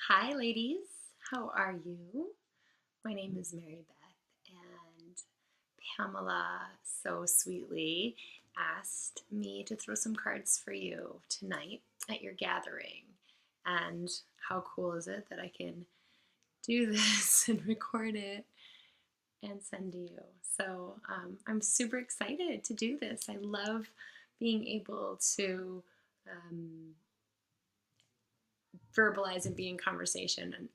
Hi, ladies. How are you? My name is Mary Beth, and Pamela so sweetly asked me to throw some cards for you tonight at your gathering. And how cool is it that I can do this and record it and send to you? So I'm super excited to do this. I love being able to um, verbalize and be in conversation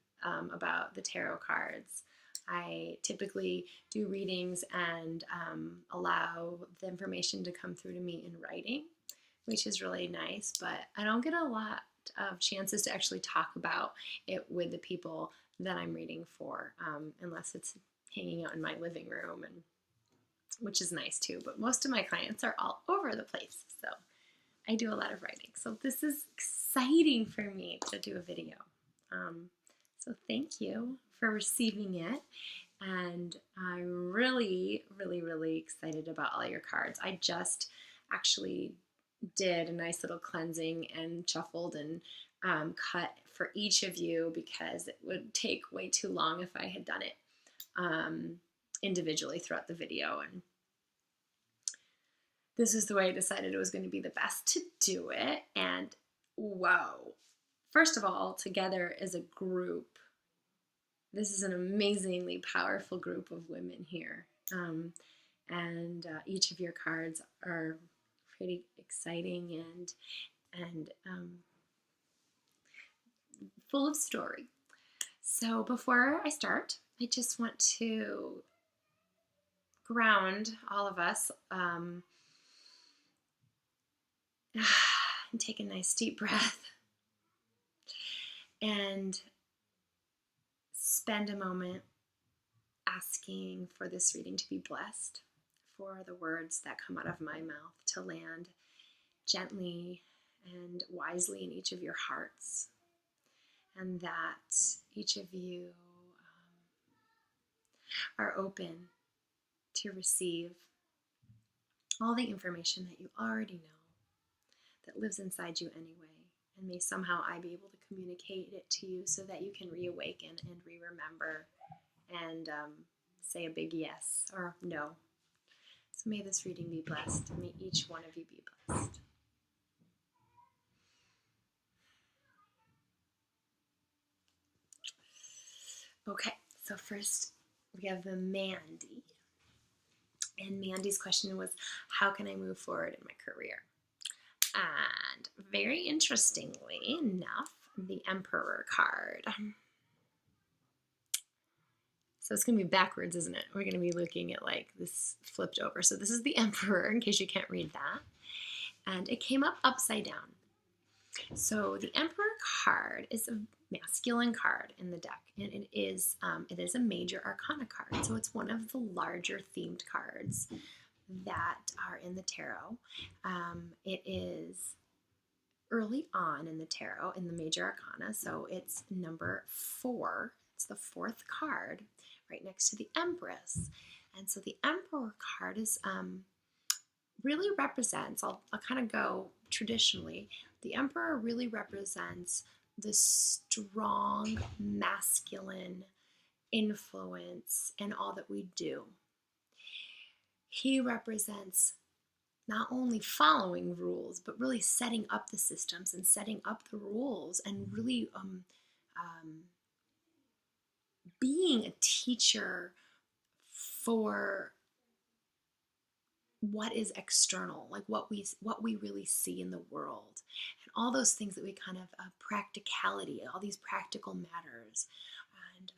about the tarot cards. I typically do readings and allow the information to come through to me in writing, which is really nice, but I don't get a lot of chances to actually talk about it with the people that I'm reading for, unless it's hanging out in my living room, and which is nice too. But most of my clients are all over the place, so I do a lot of writing. So this is exciting for me to do a video. Um, so thank you for receiving it. And I'm really, really, really excited about all your cards. I just actually did a nice little cleansing and shuffled and cut for each of you because it would take way too long if I had done it individually throughout the video. And this is the way I decided it was going to be the best to do it. And whoa, first of all, together as a group, this is an amazingly powerful group of women here. And each of your cards are pretty exciting and full of story. So before I start, I just want to ground all of us and take a nice deep breath and spend a moment asking for this reading to be blessed, for the words that come out of my mouth to land gently and wisely in each of your hearts, and that each of you are open to receive all the information that you already know that lives inside you anyway, and may somehow I be able to communicate it to you so that you can reawaken and re-remember and say a big yes or no. So may this reading be blessed. May each one of you be blessed. Okay, so first we have the Mandy. And Mandy's question was, how can I move forward in my career? And very interestingly enough, the Emperor card. So it's going to be backwards, isn't it? We're going to be looking at like this flipped over. So this is the Emperor, in case you can't read that. And it came up upside down. So the Emperor card is a masculine card in the deck, and it is a major arcana card. So it's one of the larger themed cards that are in the tarot. It is early on in the tarot, in the major arcana, so it's number 4. It's the 4th card, right next to the Empress. And so the Emperor card is really represents, I'll kind of go traditionally, the Emperor really represents the strong masculine influence in all that we do. He represents not only following rules, but really setting up the systems and setting up the rules and really being a teacher for what is external, like what we really see in the world, and all those things that we kind of practicality, all these practical matters, and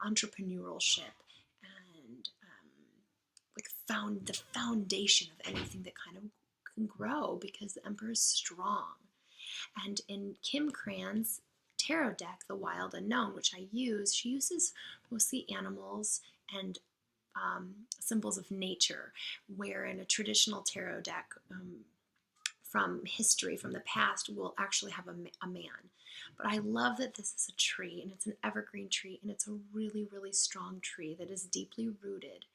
entrepreneurship, and like the foundation of anything that kind of can grow, because the Emperor is strong. And in Kim Cran's tarot deck, The Wild Unknown, which I use, she uses mostly animals and symbols of nature, where in a traditional tarot deck from history, from the past, will actually have a man. But I love that this is a tree, and it's an evergreen tree, and it's a really, really strong tree that is deeply rooted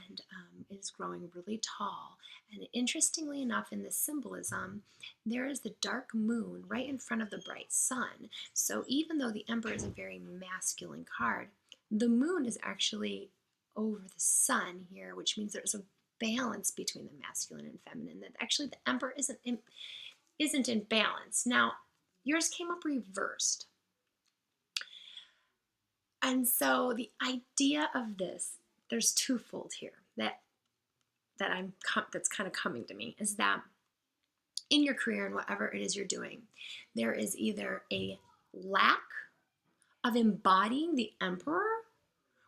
and it is growing really tall. And interestingly enough, in this symbolism, there is the dark moon right in front of the bright sun. So even though the Emperor is a very masculine card, the moon is actually over the sun here, which means there's a balance between the masculine and feminine. That actually the Emperor isn't in balance. Now, yours came up reversed. And so the idea of this, there's twofold here that's kind of coming to me, is that in your career and whatever it is you're doing, there is either a lack of embodying the Emperor,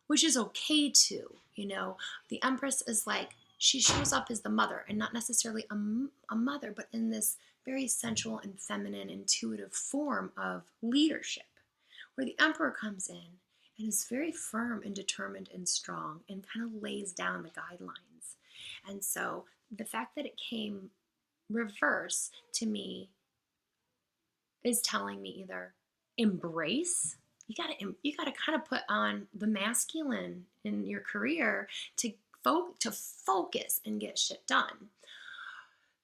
which is okay too. The Empress is like, she shows up as the mother, and not necessarily a mother, but in this very sensual and feminine, intuitive form of leadership, where the Emperor comes in and is very firm and determined and strong and kind of lays down the guidelines. And so the fact that it came reverse to me is telling me either embrace, you gotta kind of put on the masculine in your career to focus and get shit done.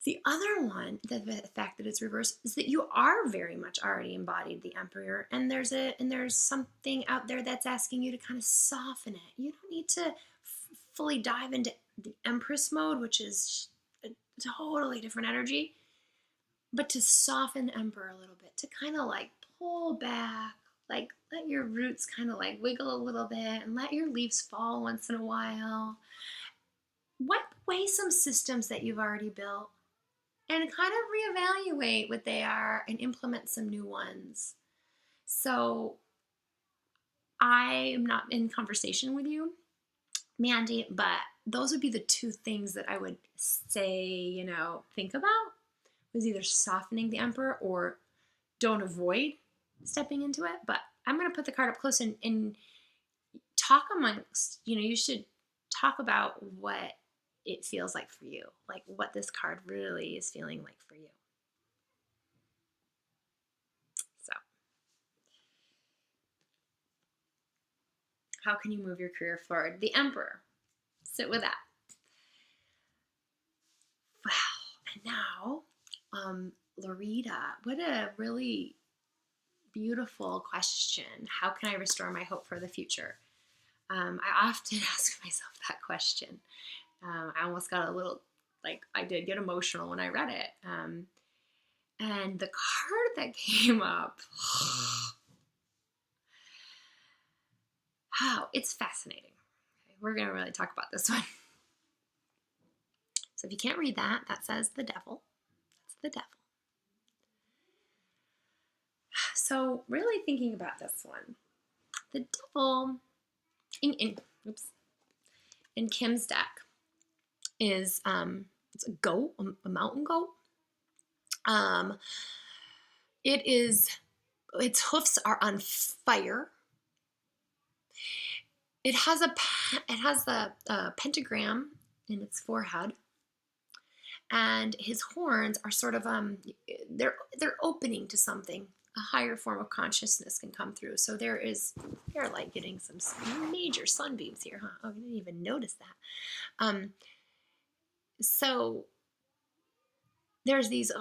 The other one, the fact that it's reversed, is that you are very much already embodied the Emperor, and there's something out there that's asking you to kind of soften it. You don't need to fully dive into the Empress mode, which is a totally different energy, but to soften the Emperor a little bit, to kind of like pull back, like let your roots kind of like wiggle a little bit, and let your leaves fall once in a while. Wipe away some systems that you've already built and kind of reevaluate what they are and implement some new ones. So I am not in conversation with you, Mandy, but those would be the two things that I would say, think about, was either softening the Emperor or don't avoid stepping into it. But I'm going to put the card up close and talk amongst, you should talk about what it feels like for you, like what this card really is feeling like for you. So, how can you move your career forward? The Emperor. Sit with that. Wow. And now, Loretta, what a really beautiful question. How can I restore my hope for the future? I often ask myself that question. I almost got a little, I did get emotional when I read it. And the card that came up, it's fascinating. Okay, we're going to really talk about this one. So if you can't read that, that says the devil. That's the devil. So really thinking about this one, the devil in Kim's deck is it's a goat, a mountain goat. Its hoofs are on fire. It has the pentagram in its forehead, and his horns are sort of they're opening to something. A higher form of consciousness can come through. So they're like getting some major sunbeams here, huh? Oh, I didn't even notice that. So there's these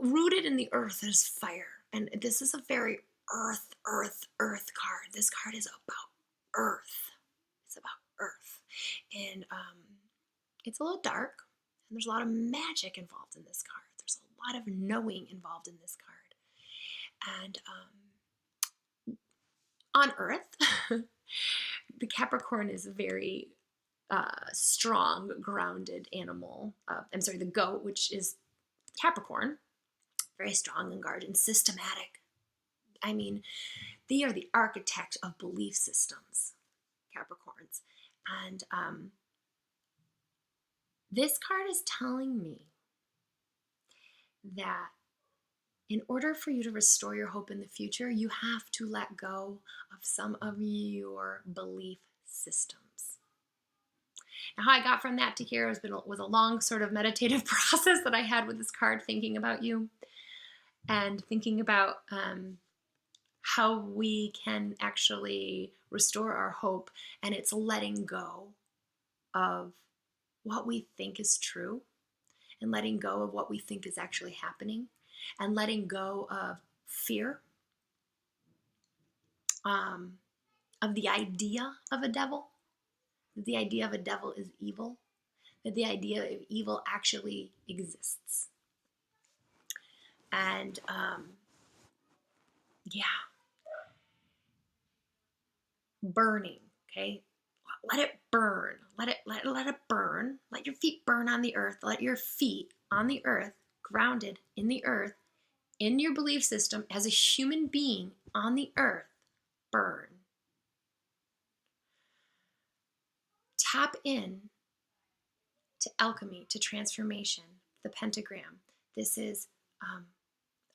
rooted in the earth is fire, and this is a very earth card. This card is about earth. It's about earth, and it's a little dark, and there's a lot of magic involved in this card. There's a lot of knowing involved in this card, and on Earth, the Capricorn is a very strong, grounded animal. The goat, which is Capricorn, very strong and guarded and systematic. I mean, they are the architect of belief systems, Capricorns. And this card is telling me that in order for you to restore your hope in the future, you have to let go of some of your belief systems. Now, how I got from that to here was a long sort of meditative process that I had with this card, thinking about you and thinking about how we can actually restore our hope, and it's letting go of what we think is true and letting go of what we think is actually happening and letting go of fear, of the idea of a devil, that the idea of a devil is evil, that the idea of evil actually exists. And burning, okay? Let it burn. Let it burn. Let your feet burn on the earth. Let your feet on the earth, grounded in the earth, in your belief system as a human being on the earth, burn. Tap in to alchemy, to transformation, the pentagram. This is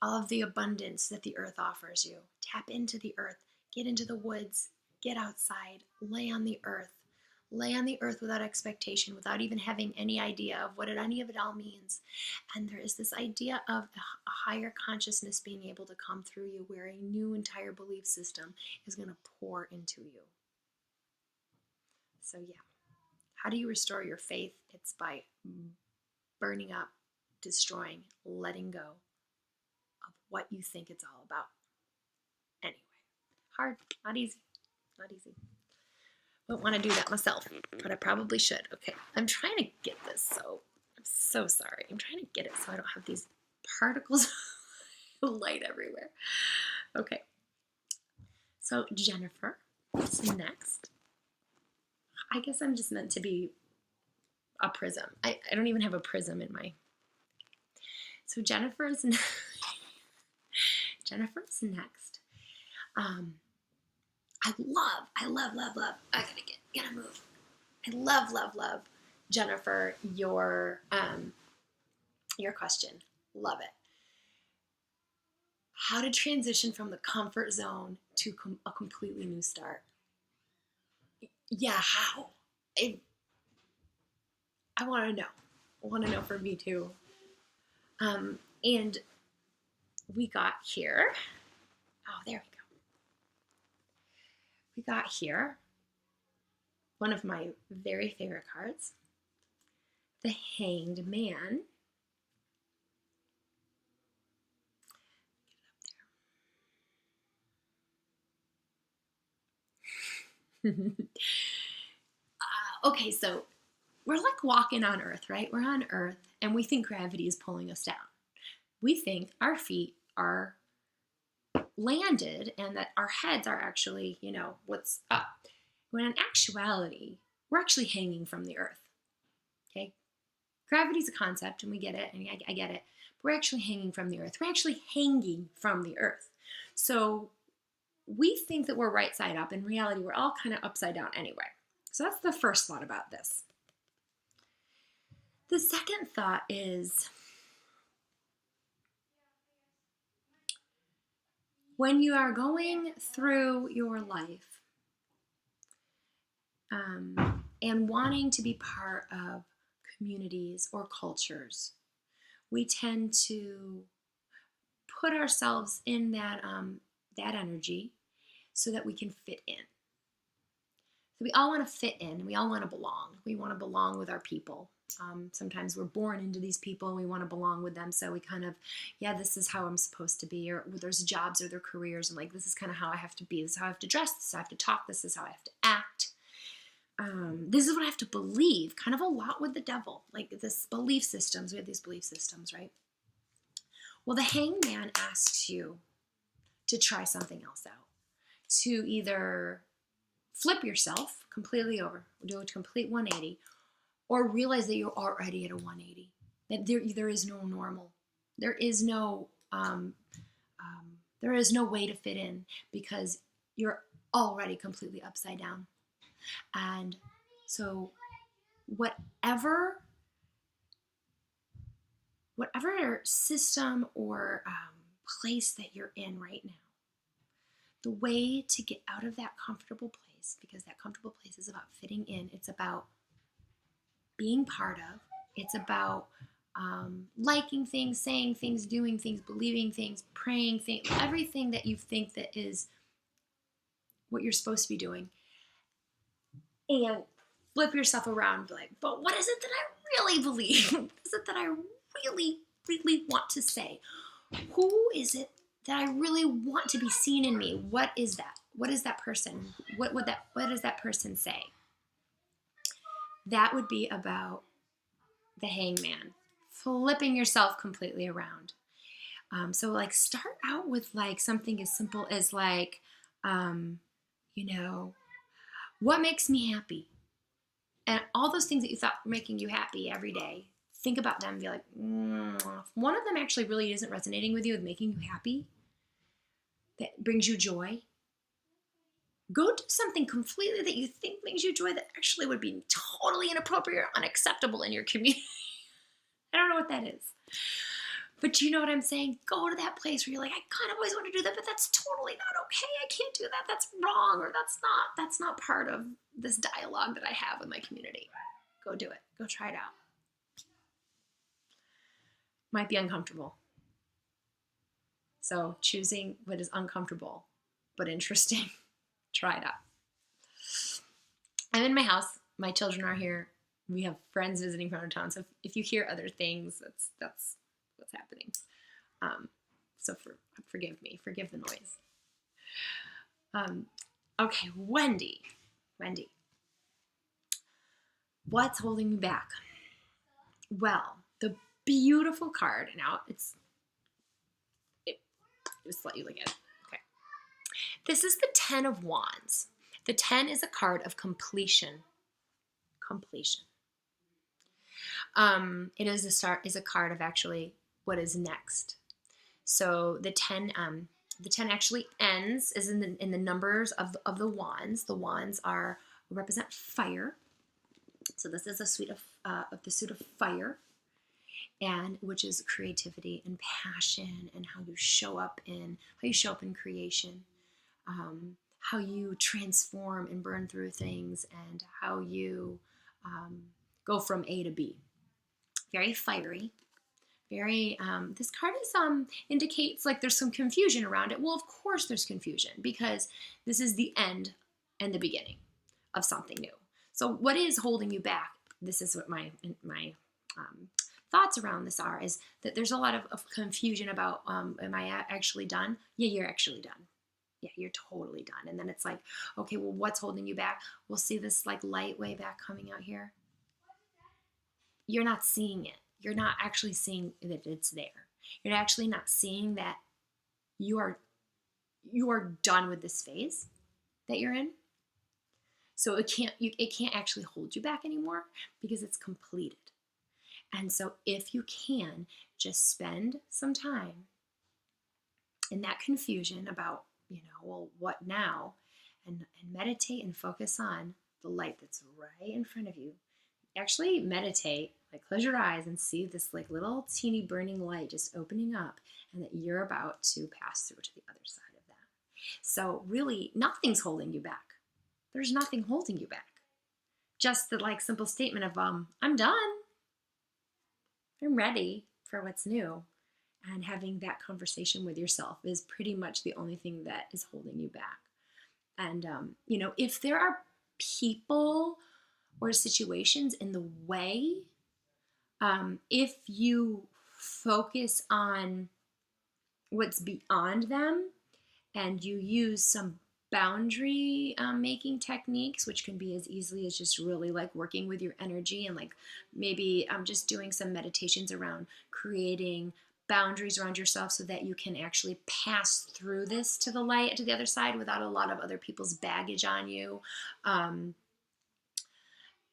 all of the abundance that the earth offers you. Tap into the earth. Get into the woods. Get outside. Lay on the earth. Lay on the earth without expectation, without even having any idea of what any of it all means. And there is this idea of a higher consciousness being able to come through you, where a new entire belief system is going to pour into you. So yeah, how do you restore your faith? It's by burning up, destroying, letting go of what you think it's all about. Anyway, hard, not easy, not easy. Don't want to do that myself, but I probably should. Okay, I'm trying to get this, so I'm so sorry. I'm trying to get it so I don't have these particles of light everywhere. Okay, so Jennifer is next. I guess I'm just meant to be a prism. I don't even have a prism in my... So Jennifer's next. I love. I gotta move. I love, Jennifer, your question. Love it. How to transition from the comfort zone to a completely new start. Yeah, how? I want to know. I want to know for me too. And we got here. Oh, there we go. We got here one of my very favorite cards, the Hanged Man. Get it up there. Okay, so we're like walking on Earth, right? We're on Earth, and we think gravity is pulling us down. We think our feet are landed and that our heads are actually, what's up. When in actuality, we're actually hanging from the earth, okay? Gravity's a concept, and we get it, and I get it. But we're actually hanging from the earth. We're actually hanging from the earth. So we think that we're right side up. In reality, we're all kind of upside down anyway. So that's the first thought about this. The second thought is, when you are going through your life and wanting to be part of communities or cultures, we tend to put ourselves in that energy so that we can fit in. So we all want to fit in. We all want to belong. We want to belong with our people. Sometimes we're born into these people and we want to belong with them. So we kind of, this is how I'm supposed to be. Or there's jobs or their careers. And like, this is kind of how I have to be. This is how I have to dress. This is how I have to talk. This is how I have to act. This is what I have to believe. Kind of a lot with the devil. Like this belief systems. We have these belief systems, right? Well, the Hanged Man asks you to try something else out. To either flip yourself completely over, do a complete 180, or realize that you're already at a 180. That there is no normal. There is no way to fit in because you're already completely upside down. And so whatever system or place that you're in right now, the way to get out of that comfortable place, because that comfortable place is about fitting in, it's about being part of, it's about liking things, saying things, doing things, believing things, praying things, everything that you think that is what you're supposed to be doing. And flip yourself around and be like, but what is it that I really believe? What is it that I really, really want to say? Who is it that I really want to be seen in me? What is that? What is that person? What does that person say? That would be about the hangman, flipping yourself completely around. So like start out with like something as simple as like, you know, what makes me happy? And all those things that you thought were making you happy every day, think about them and be like, if one of them actually really isn't resonating with you and making you happy, that brings you joy, go do something completely that you think brings you joy that actually would be totally inappropriate or unacceptable in your community. I don't know what that is. But you know what I'm saying? Go to that place where you're like, I kind of always want to do that, but that's totally not okay. I can't do that. That's wrong, or that's not part of this dialogue that I have with my community. Go do it. Go try it out. Might be uncomfortable. So choosing what is uncomfortable but interesting, try it out. I'm in my house. My children are here. We have friends visiting from out of town. So if you hear other things, that's what's happening. So forgive me. Forgive the noise. Okay, Wendy. What's holding me back? Well, the beautiful card. Now just let you look at it. Okay. This is the 10 of Wands. The 10 is a card of completion. It is a card of actually what is next. So the 10 actually ends is in the numbers of the wands. The wands represent fire. So this is a suit of the suit of fire, and which is creativity and passion and how you show up in creation, how you transform and burn through things, and how you go from A to B. Very fiery. Very, this card indicates like there's some confusion around it. Well, of course there's confusion because this is the end and the beginning of something new. So what is holding you back? This is what my thoughts around this is that there's a lot of confusion about, am I actually done? Yeah, you're actually done. Yeah, you're totally done. And then it's like, okay, well, what's holding you back? We'll see this like light way back coming out here. You're not seeing it. You're not actually seeing that it's there. You're actually not seeing that you are done with this phase that you're in. So it can't actually hold you back anymore because it's completed. And so if you can just spend some time in that confusion about, well, what now? And meditate and focus on the light that's right in front of you. Actually meditate, like close your eyes and see this like little teeny burning light just opening up, and that you're about to pass through to the other side of that. So really nothing's holding you back. There's nothing holding you back. Just the like simple statement of I'm done. I'm ready for what's new. And having that conversation with yourself is pretty much the only thing that is holding you back. And if there are people or situations in the way, if you focus on what's beyond them and you use some boundary making techniques, which can be as easily as just really like working with your energy and like maybe just doing some meditations around creating boundaries around yourself so that you can actually pass through this to the light, to the other side, without a lot of other people's baggage on you.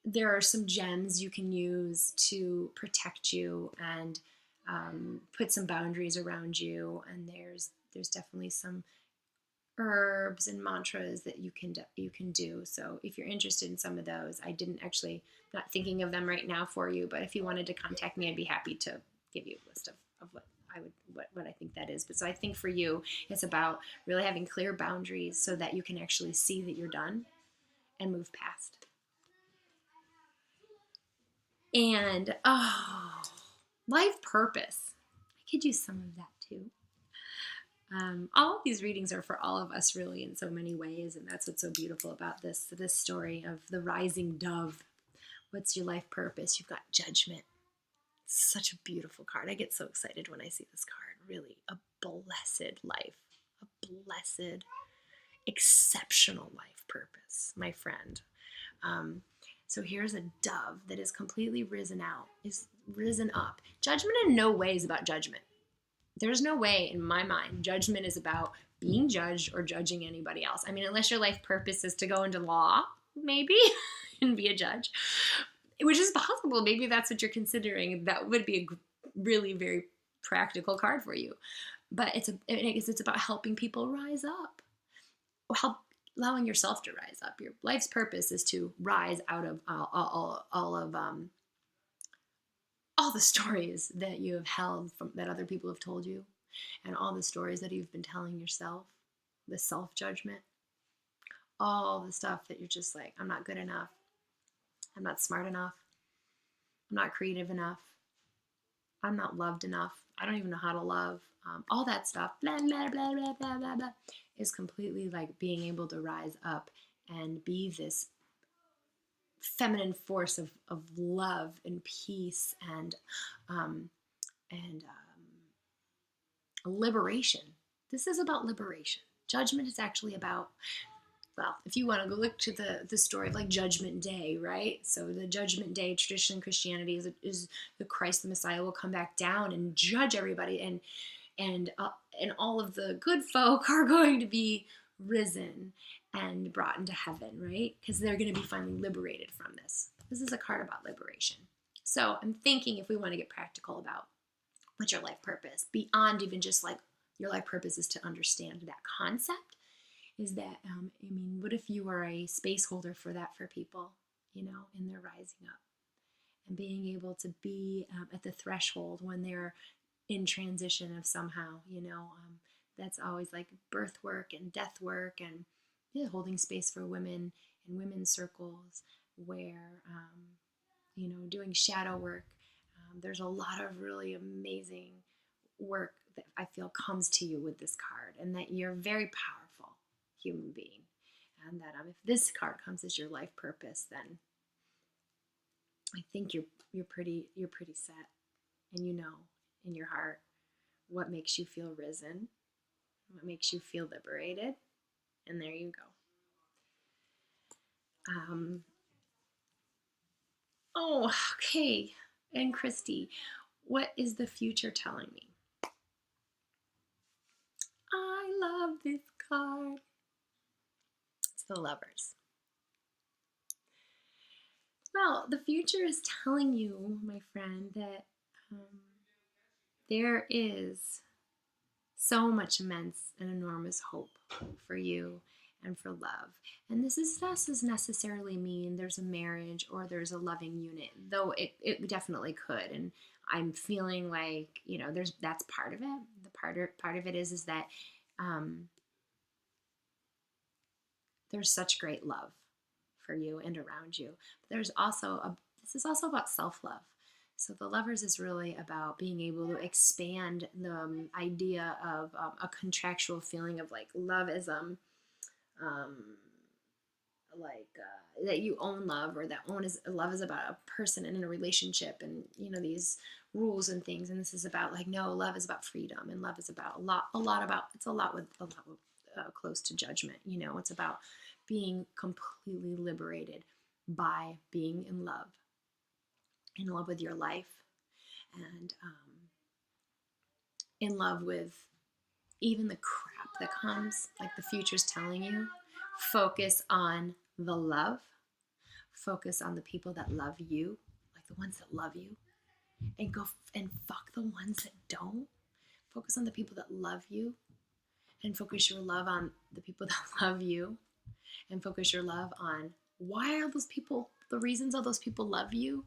There are some gems you can use to protect you and put some boundaries around you. And there's definitely some herbs and mantras that you can do. So if you're interested in some of those, I didn't actually, not thinking of them right now for you, but if you wanted to contact me, I'd be happy to give you a list of what I think that is. But so I think for you, it's about really having clear boundaries so that you can actually see that you're done and move past. And life purpose. I could use some of that too. All of these readings are for all of us really in so many ways, and that's what's so beautiful about this story of the rising dove. What's your life purpose? You've got Judgment. It's such a beautiful card. I get so excited when I see this card. Really, a blessed life, a blessed, exceptional life purpose, my friend. So here's a dove that is completely risen up. Judgment in no way is about judgment. There's no way in my mind judgment is about being judged or judging anybody else. I mean, unless your life purpose is to go into law, maybe, and be a judge, which is possible. Maybe that's what you're considering. That would be a really very practical card for you. But it's about helping people rise up, allowing yourself to rise up. Your life's purpose is to rise out of all the stories that you have held that other people have told you, and all the stories that you've been telling yourself, the self-judgment, all the stuff that you're just like, I'm not good enough, I'm not smart enough, I'm not creative enough, I'm not loved enough, I don't even know how to love, all that stuff, blah, blah, blah, blah, blah, blah, blah, is completely like being able to rise up and be this feminine force of love and peace and liberation. This is about liberation. Judgment is actually about, well, if you want to go look to the story of like Judgment Day, right? So the Judgment Day tradition in Christianity is the Christ the Messiah will come back down and judge everybody, and all of the good folk are going to be risen and brought into heaven, right? Because they're going to be finally liberated from this. This is a card about liberation. So I'm thinking if we want to get practical about what's your life purpose, beyond even just like your life purpose is to understand that concept, is that, what if you were a space holder for that for people, in their rising up and being able to be at the threshold when they're in transition of somehow, that's always like birth work and death work and holding space for women in women's circles where, doing shadow work. There's a lot of really amazing work that I feel comes to you with this card, and that you're a very powerful human being, and that if this card comes as your life purpose, then I think you're pretty set, and in your heart what makes you feel risen, what makes you feel liberated, and there you go. Okay. And Christy, what is the future telling me? I love this card. It's the Lovers. Well, the future is telling you, my friend, that there is so much immense and enormous hope for you and for love. And this doesn't necessarily mean there's a marriage or there's a loving unit, though it definitely could. And I'm feeling like, that's part of it. The part of it is that there's such great love for you and around you. But this is also about self-love. So the Lovers is really about being able to expand the idea of a contractual feeling of like love as that you own love, or that love is about a person and in a relationship, and these rules and things. And this is about like, no, love is about freedom, and love is about a lot close to Judgment. It's about being completely liberated by being in love with your life, and in love with even the crap that comes, like the future's telling you. Focus on the love. Focus on the people that love you, like the ones that love you, and go and fuck the ones that don't. Focus on the people that love you, and focus your love on the people that love you, and focus your love on why are those people, the reasons all those people love you.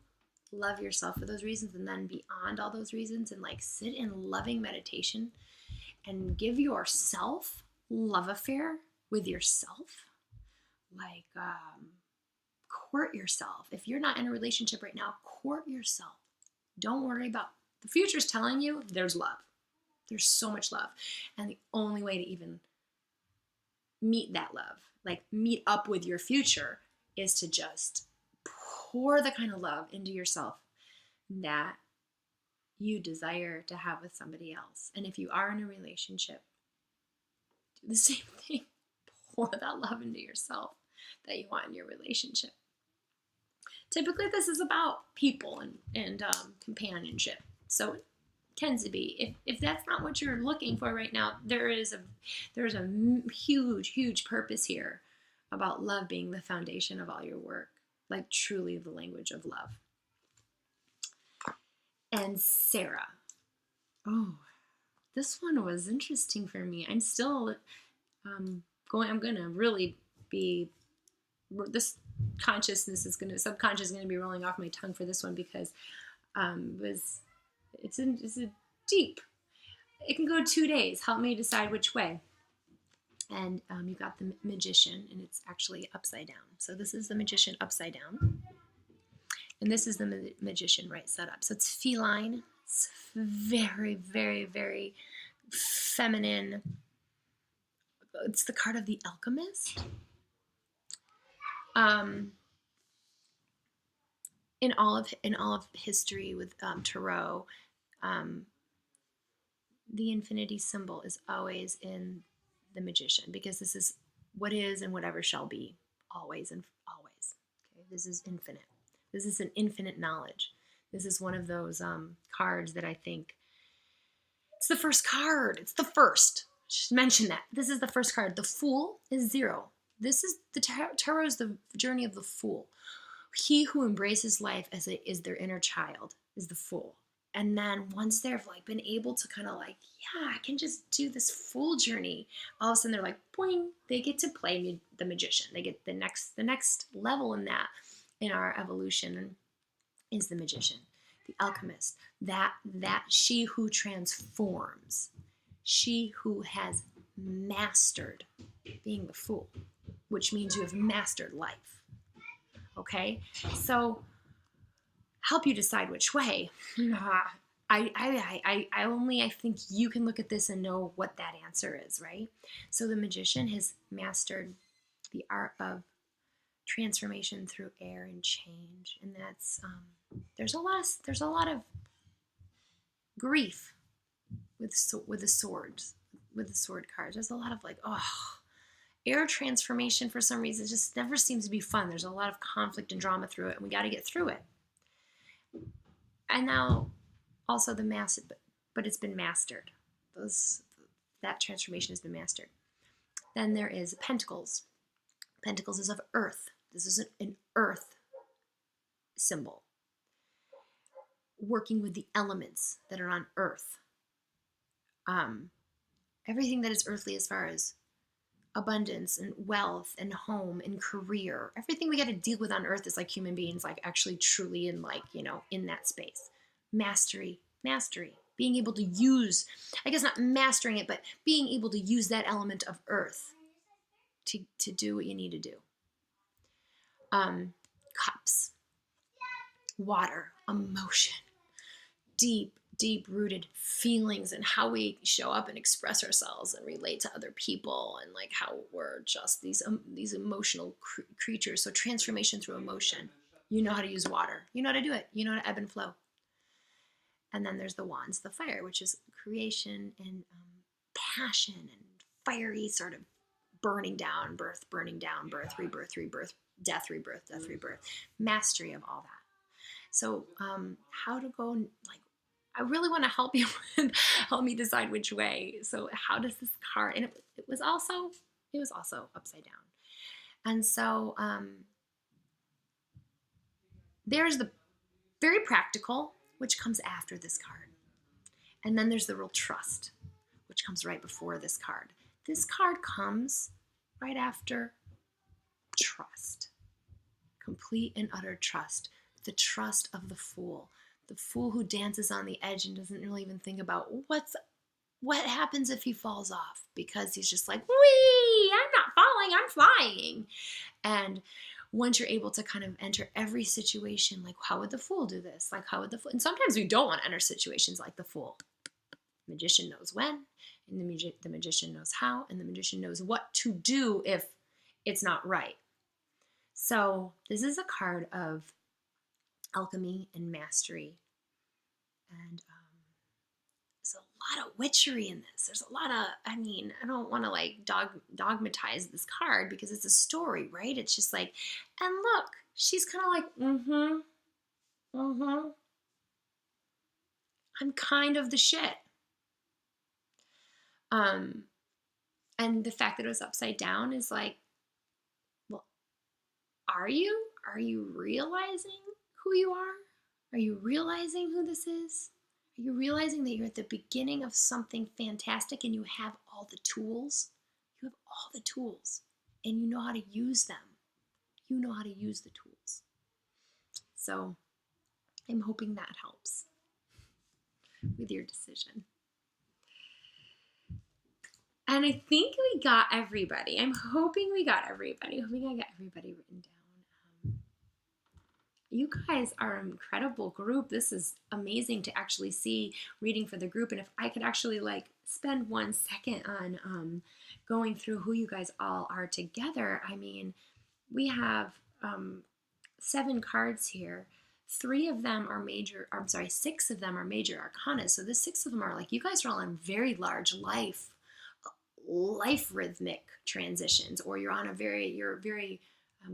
Love yourself for those reasons, and then beyond all those reasons, and like sit in loving meditation and give yourself love affair with yourself. Like court yourself. If you're not in a relationship right now, court yourself. Don't worry about the future's telling you there's love. There's so much love, and the only way to even meet that love, like meet up with your future, is to just pour the kind of love into yourself that you desire to have with somebody else. And if you are in a relationship, do the same thing. Pour that love into yourself that you want in your relationship. Typically, this is about people and companionship. So it tends to be. If that's not what you're looking for right now, there's a huge purpose here about love being the foundation of all your work, like truly the language of love. And Sarah. Oh, this one was interesting for me. I'm still I'm going to really be, this subconscious is going to be rolling off my tongue for this one because it's a deep. It can go 2 days. Help me decide which way. And you got the Magician, and it's actually upside down. So this is the Magician upside down. And this is the Magician right side up. So it's feline. It's very, very, very feminine. It's the card of the Alchemist. In all of history with tarot, the infinity symbol is always in the Magician, because this is what is and whatever shall be, always and always. Okay, this is infinite. This is an infinite knowledge. This is one of those cards that I think it's the first card. It's the first. Just mention that. This is the first card. The Fool is 0. This is the tarot is the journey of the Fool. He who embraces life as is their inner child is the Fool. And then once they've been able to kind of I can just do this Fool journey, all of a sudden they're boing, they get to play the Magician. They get the next level in our evolution is the Magician, the Alchemist, that she who transforms, she who has mastered being the Fool, which means you have mastered life. Okay, so help you decide which way. I think you can look at this and know what that answer is, right? So the Magician has mastered the art of transformation through air and change, and that's there's a lot of grief with the swords, with the sword cards. There's a lot of air transformation for some reason just never seems to be fun. There's a lot of conflict and drama through it, and we got to get through it. And now also the mass, but it's been mastered. That transformation has been mastered. Then there is Pentacles. Pentacles is of earth. This is an earth symbol. Working with the elements that are on earth. Everything that is earthly as far as abundance and wealth and home and career. Everything we got to deal with on earth is human beings, actually truly in in that space. Mastery. Being able to use, I guess not mastering it, but being able to use that element of earth to do what you need to do. Cups. Water. Emotion. Deep-rooted feelings and how we show up and express ourselves and relate to other people, and how we're just these emotional creatures. So transformation through emotion. You know how to use water. You know how to do it. You know how to ebb and flow. And then there's the Wands, the fire, which is creation and passion and fiery sort of burning down, birth, rebirth, death, rebirth, mastery of all that. So how to go, I really want to help you help me decide which way. So how does this card, and it was also upside down. And so there's the very practical, which comes after this card. And then there's the real trust, which comes right before this card. This card comes right after trust. Complete and utter trust. The trust of the Fool. The Fool who dances on the edge and doesn't really even think about what happens if he falls off, because he's just whee, I'm not falling, I'm flying. And once you're able to kind of enter every situation, how would the Fool do this? And sometimes we don't want to enter situations like the Fool. The Magician knows when, and the Magician knows how, and the Magician knows what to do if it's not right. So this is a card of alchemy and mastery. And there's a lot of witchery in this. There's a lot of, I mean, I don't want to like dogmatize this card because it's a story, right? It's just like, and look, she's kind of like, I'm kind of the shit. And the fact that it was upside down is like, well, are you? Are you realizing who you are? Are you realizing who this is? Are you realizing that you're at the beginning of something fantastic and you have all the tools? You have all the tools and you know how to use them. You know how to use the tools. So I'm hoping that helps with your decision. And I think we got everybody. I'm hoping we got everybody. I'm hoping I got everybody written down. You guys are an incredible group. This is amazing to actually see reading for the group. And if I could actually like spend 1 second on going through who you guys all are together. I mean, we have 7 cards here. 3 of them are major, I'm sorry, 6 of them are major arcana. So the 6 of them are like, you guys are all in very large life rhythmic transitions, or you're very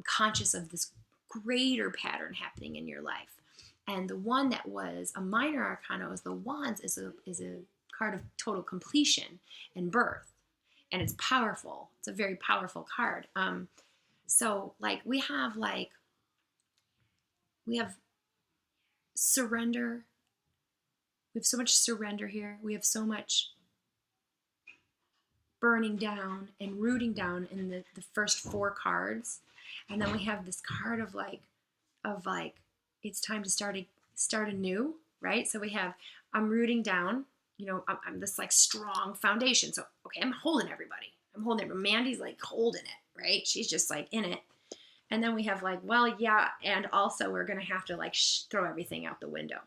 conscious of this greater pattern happening in your life. And the one that was a minor arcana was the Wands is a card of total completion and birth, and it's powerful. It's a very powerful card. So like we have surrender. We have so much surrender here. We have so much burning down and rooting down in the first 4 cards. And then we have this card of like it's time to start anew, right? So we have, I'm rooting down, you know, I'm this like strong foundation. So, okay, I'm holding everybody. Mandy's like holding it, right? She's just like in it. And then we have like, well, yeah, and also we're going to have to like throw everything out the window.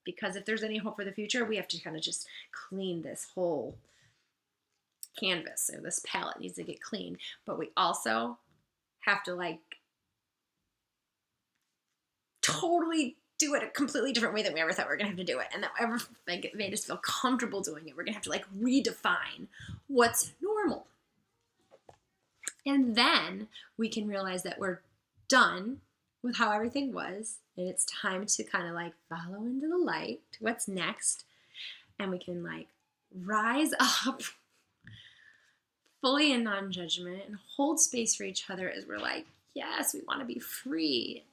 Because if there's any hope for the future, we have to kind of just clean this whole canvas. So this palette needs to get cleaned. But we also have to like totally do it a completely different way than we ever thought we were going to have to do it. And that ever like, made us feel comfortable doing it. We're going to have to like redefine what's normal. And then we can realize that we're done with how everything was. And it's time to kind of like follow into the light to what's next. And we can like rise up fully in non-judgment and hold space for each other as we're like, yes, we want to be free.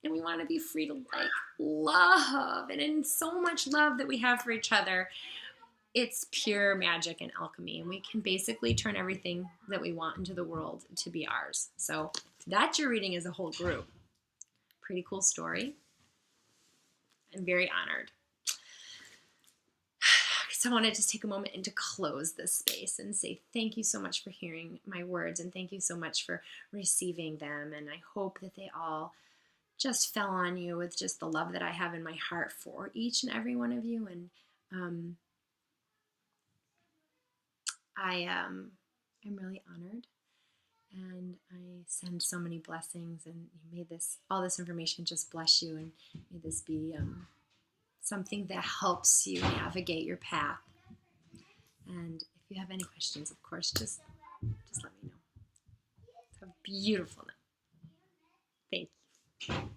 And we want to be free to like love. And in so much love that we have for each other, it's pure magic and alchemy. And we can basically turn everything that we want into the world to be ours. So that's your reading as a whole group. Pretty cool story. I'm very honored. So I want to just take a moment and to close this space and say thank you so much for hearing my words, and thank you so much for receiving them. And I hope that they all just fell on you with just the love that I have in my heart for each and every one of you. And I'm really honored, and I send so many blessings, and may all this information just bless you, and may this be something that helps you navigate your path. And if you have any questions, of course, just let me know. Have a beautiful night. Thank you.